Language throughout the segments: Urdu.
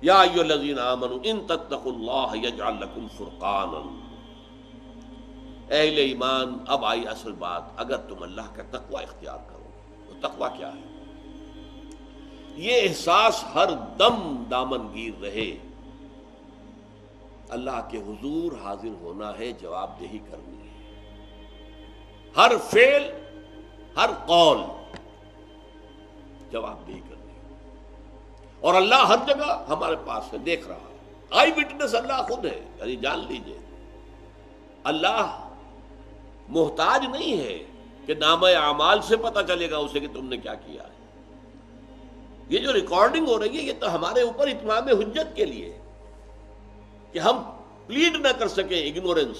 یا ایھا الذین آمنوا ان تتقوا اللہ یجعل لکم فرقانا، اہل ایمان اب آئی اصل بات، اگر تم اللہ کا تقوی اختیار کرو تو تقوی کیا ہے؟ یہ احساس ہر دم دامن گیر رہے، اللہ کے حضور حاضر ہونا ہے، جواب دہی کرنی ہے، ہر فعل ہر قول جواب دہی کرنی ہے، اور اللہ ہر جگہ ہمارے پاس ہے، دیکھ رہا ہے، آئی وٹنس اللہ خود ہے، یعنی جان لیجئے اللہ محتاج نہیں ہے کہ نامہ اعمال سے پتہ چلے گا اسے کہ تم نے کیا کیا ہے۔ یہ جو ریکارڈنگ ہو رہی ہے یہ تو ہمارے اوپر اتمام حجت کے لیے کہ ہم پلیڈ نہ کر سکیں اگنورنس،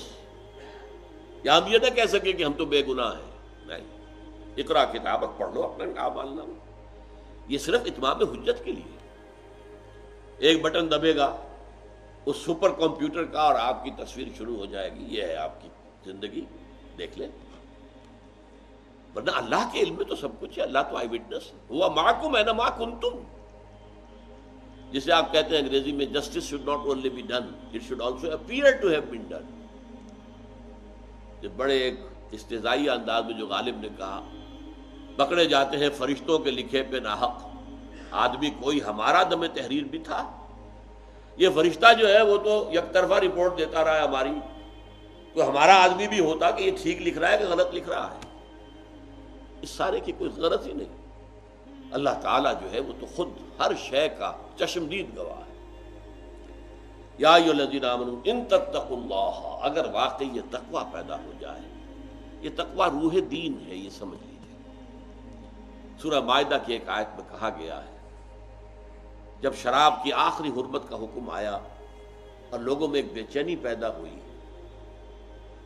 یا ہم یہ نہ کہہ سکیں کہ ہم تو بے گناہ ہیں، نہیں، اقرا کتابک پڑھ لو اپنے اعمال نامہ، یہ صرف اتمام حجت کے لیے۔ ایک بٹن دبے گا اس سپر کمپیوٹر کا اور آپ کی تصویر شروع ہو جائے گی، یہ ہے آپ کی زندگی، دیکھ لیں۔ ورنہ اللہ کے علم میں تو سب کچھ ہے، اللہ تو آئی وٹنس ہوا معکم اینما کنتم، جسے آپ کہتے ہیں انگریزی میں justice should not only be done it should also appear to have been done. بڑے ایک استہزائی انداز میں جو غالب نے کہا، پکڑے جاتے ہیں فرشتوں کے لکھے پہ ناحق، آدمی کوئی ہمارا دم تحریر بھی تھا؟ یہ فرشتہ جو ہے وہ تو یک طرفہ رپورٹ دیتا رہا ہے ہماری، کوئی ہمارا آدمی بھی ہوتا کہ یہ ٹھیک لکھ رہا ہے کہ غلط لکھ رہا ہے، اس سارے کی کوئی غرض ہی نہیں۔ اللہ تعالیٰ جو ہے وہ تو خود ہر شے کا چشمدید گواہ ہے۔ یا ایھا الذین آمنوا ان تتقوا اللہ، اگر واقعی یہ تقوی پیدا ہو جائے، یہ تقوی روح دین ہے، یہ سمجھ لیجیے۔ سورہ مائدہ کی ایک آیت میں کہا گیا ہے، جب شراب کی آخری حرمت کا حکم آیا اور لوگوں میں ایک بے چینی پیدا ہوئی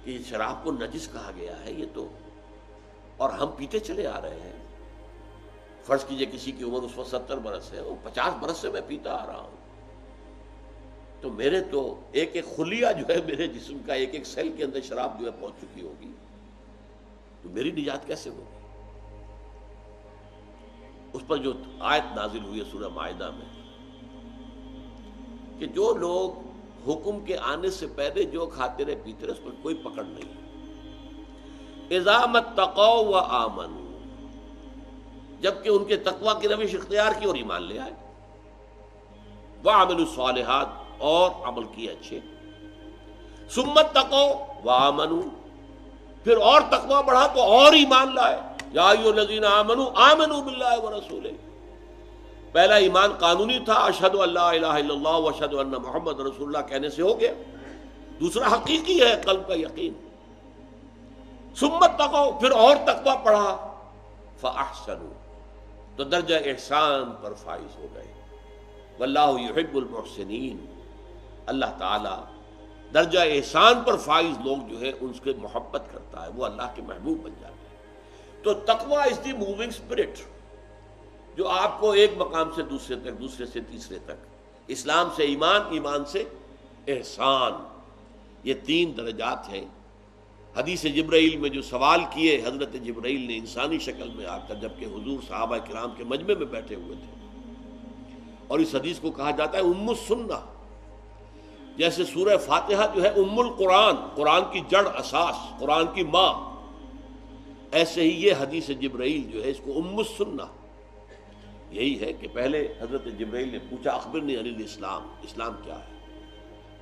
کہ یہ شراب کو نجس کہا گیا ہے، یہ تو، اور ہم پیتے چلے آ رہے ہیں۔ فرض کیجئے کسی کی عمر اس وقت 70 برس ہے، وہ 50 برس سے میں پیتا آ رہا ہوں، تو میرے تو ایک ایک خلیہ جو ہے میرے جسم کا، ایک ایک سیل کے اندر شراب جو ہے پہنچ چکی ہوگی، تو میری نجات کیسے ہوگی؟ اس پر جو آیت نازل ہوئی ہے سورہ مائدہ میں کہ جو لوگ حکم کے آنے سے پہلے جو کھاتے رہے پیتے رہے، اس پر کوئی پکڑ نہیں۔ اذا متقوا وآمنوا، جبکہ ان کے تقوی کی روش اختیار کی اور ایمان لے آئے، وعملوا الصالحات، اور عمل کیے اچھے، ثم اتقوا وآمنوا، پھر اور تقوی بڑھا تو اور ایمان لائے۔ یا ایھا الذین آمنوا آمنوا باللہ ورسولہ، پہلا ایمان قانونی تھا، اشہد ان لا الہ الا اللہ واشہد ان محمد رسول اللہ کہنے سے ہو گیا، دوسرا حقیقی ہے قلب کا یقین۔ ثم اتقوا، پھر اور تقوی پڑھا، فاحسنوا، تو درجہ احسان پر فائز ہو گئے۔ واللہ یحب المحسنین، اللہ تعالی درجہ احسان پر فائز لوگ جو ہے ان سے محبت کرتا ہے، وہ اللہ کے محبوب بن جاتے ہیں۔ تو تقوی از دی موونگ اسپرٹ، جو آپ کو ایک مقام سے دوسرے تک، دوسرے سے تیسرے تک، اسلام سے ایمان، ایمان سے احسان، یہ 3 درجات ہیں۔ حدیث جبرائیل میں جو سوال کیے حضرت جبرائیل نے انسانی شکل میں آ کر، جبکہ حضور صحابہ کرام کے مجمع میں بیٹھے ہوئے تھے، اور اس حدیث کو کہا جاتا ہے ام السنہ، جیسے سورہ فاتحہ جو ہے ام القرآن، قرآن کی جڑ، اساس، قرآن کی ماں، ایسے ہی یہ حدیث جبرائیل جو ہے اس کو ام السنہ، یہی ہے کہ پہلے حضرت جبرائیل نے پوچھا اخبرنی عن الاسلام، اسلام کیا ہے،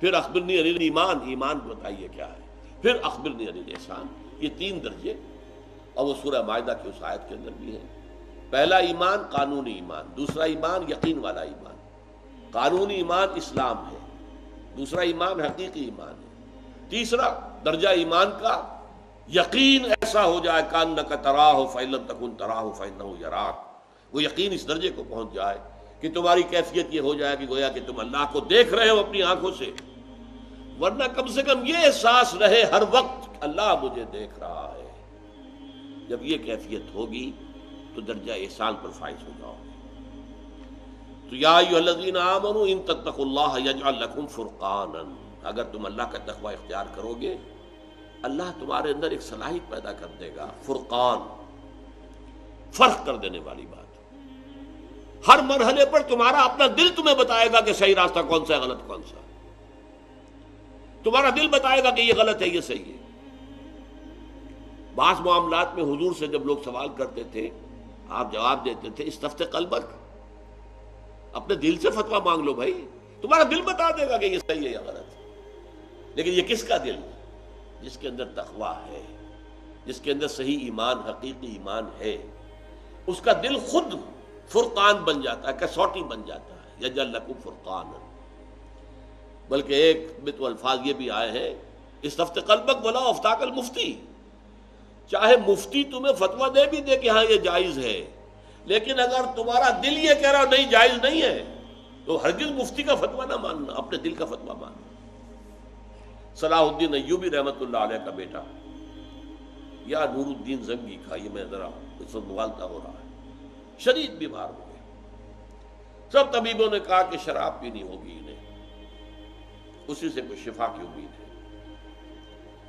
پھر اخبرنی عن الایمان، ایمان بتائیے کیا ہے، پھر اخبرنی عن الاحسان، یہ 3 درجے، اور وہ سورہ مائدہ کی اس آیت کے اندر بھی ہے۔ پہلا ایمان قانونی ایمان، دوسرا ایمان یقین والا ایمان، قانونی ایمان اسلام ہے، دوسرا ایمان حقیقی ایمان ہے، تیسرا درجہ ایمان کا یقین ایسا ہو جائے کانک تراہ فإن لم تکن تراہ فإنہ یراک، وہ یقین اس درجے کو پہنچ جائے کہ تمہاری کیفیت یہ ہو جائے کہ گویا کہ تم اللہ کو دیکھ رہے ہو اپنی آنکھوں سے، ورنہ کم سے کم یہ احساس رہے ہر وقت اللہ مجھے دیکھ رہا ہے۔ جب یہ کیفیت ہوگی تو درجہ احسان پر فائز ہو جاؤ گے۔ تو یا ایھا الذین آمنوا ان تتقوا اللہ یجعل لکم فرقانا، اگر تم اللہ کا تقوی اختیار کرو گے، اللہ تمہارے اندر ایک صلاحیت پیدا کر دے گا، فرقان، فرق کر دینے والی بات، ہر مرحلے پر تمہارا اپنا دل تمہیں بتائے گا کہ صحیح راستہ کون سا ہے، غلط کون سا ہے۔ تمہارا دل بتائے گا کہ یہ غلط ہے، یہ صحیح ہے۔ بعض معاملات میں حضور سے جب لوگ سوال کرتے تھے آپ جواب دیتے تھے استفت قلبک، اپنے دل سے فتویٰ مانگ لو بھائی، تمہارا دل بتا دے گا کہ یہ صحیح ہے یا غلط ہے۔ لیکن یہ کس کا دل؟ جس کے اندر تقویٰ ہے، جس کے اندر صحیح ایمان، حقیقی ایمان ہے، اس کا دل خود فرقان بن جاتا ہے، کسوٹی بن جاتا ہے، یجعل لکم فرقانا۔ بلکہ ایک میں تو الفاظ یہ بھی آئے ہیں استفت قلبک ولا افتاک المفتی، چاہے مفتی تمہیں فتویٰ دے بھی دے کہ ہاں یہ جائز ہے، لیکن اگر تمہارا دل یہ کہہ رہا نہیں جائز نہیں ہے تو ہرگز مفتی کا فتویٰ نہ ماننا، اپنے دل کا فتویٰ ماننا۔ صلاح الدین ایوبی رحمۃ اللہ علیہ کا بیٹا یا نور الدین زنگی کا، یہ میں ذرا اس وقت مغالطہ ہو رہا ہے، شدید بیمار ہو گئے۔ سب طبیبوں نے کہا کہ شراب پینی ہوگی انہیں، اسی سے کوئی شفا کی امید ہے۔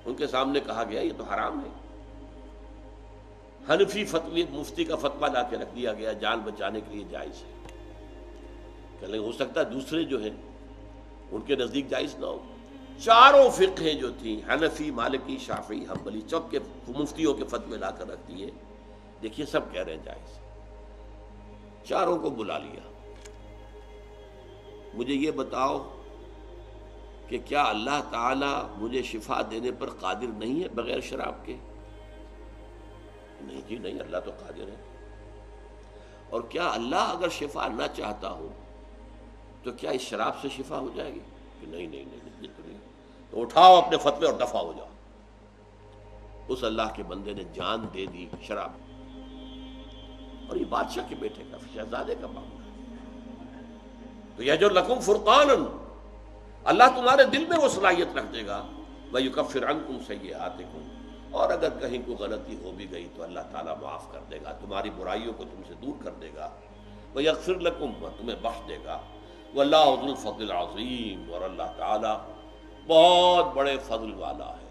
ان کے سامنے کہا گیا یہ تو حرام ہے۔ حنفی فتوی مفتی کا فتویٰ لا کے رکھ دیا گیا، جان بچانے کے لیے جائز ہے۔ کہ ہو سکتا ہے دوسرے جو ہیں ان کے نزدیک جائز نہ ہو۔ چاروں فقہیں جو تھیں، حنفی، مالکی، شافعی، حنبلی، سب کے مفتیوں کے فتوے لا کر رکھ دیے، دیکھیے سب کہہ رہے ہیں جائز۔ چاروں کو بلا لیا، مجھے یہ بتاؤ کہ کیا اللہ تعالیٰ مجھے شفا دینے پر قادر نہیں ہے بغیر شراب کے؟ نہیں جی نہیں، اللہ تو قادر ہے۔ اور کیا اللہ اگر شفا نہ چاہتا ہو تو کیا اس شراب سے شفا ہو جائے گی؟ کہ نہیں نہیں نہیں، یہ تو نہیں۔ تو اٹھاؤ اپنے فتوے اور دفع ہو جاؤ۔ اس اللہ کے بندے نے جان دے دی شراب، اور یہ بادشاہ کے بیٹے کا، شہزادے کا معاملہ ہے۔ تو یجعل لکم فرقانا، اللہ تمہارے دل میں وہ صلاحیت رکھ دے گا، وَيُكَفِّرْ عَنْكُمْ سَيِّئَاتِكُمْ، اور اگر کہیں کوئی غلطی ہو بھی گئی تو اللہ تعالیٰ معاف کر دے گا، تمہاری برائیوں کو تم سے دور کر دے گا، وَيَغْفِرْ لَكُمْ، اور تمہیں بخش دے گا، وَاللَّهُ ذُو الْفَضْلِ الْعَظِيمِ، اور اللہ تعالیٰ بہت بڑے فضل والا ہے۔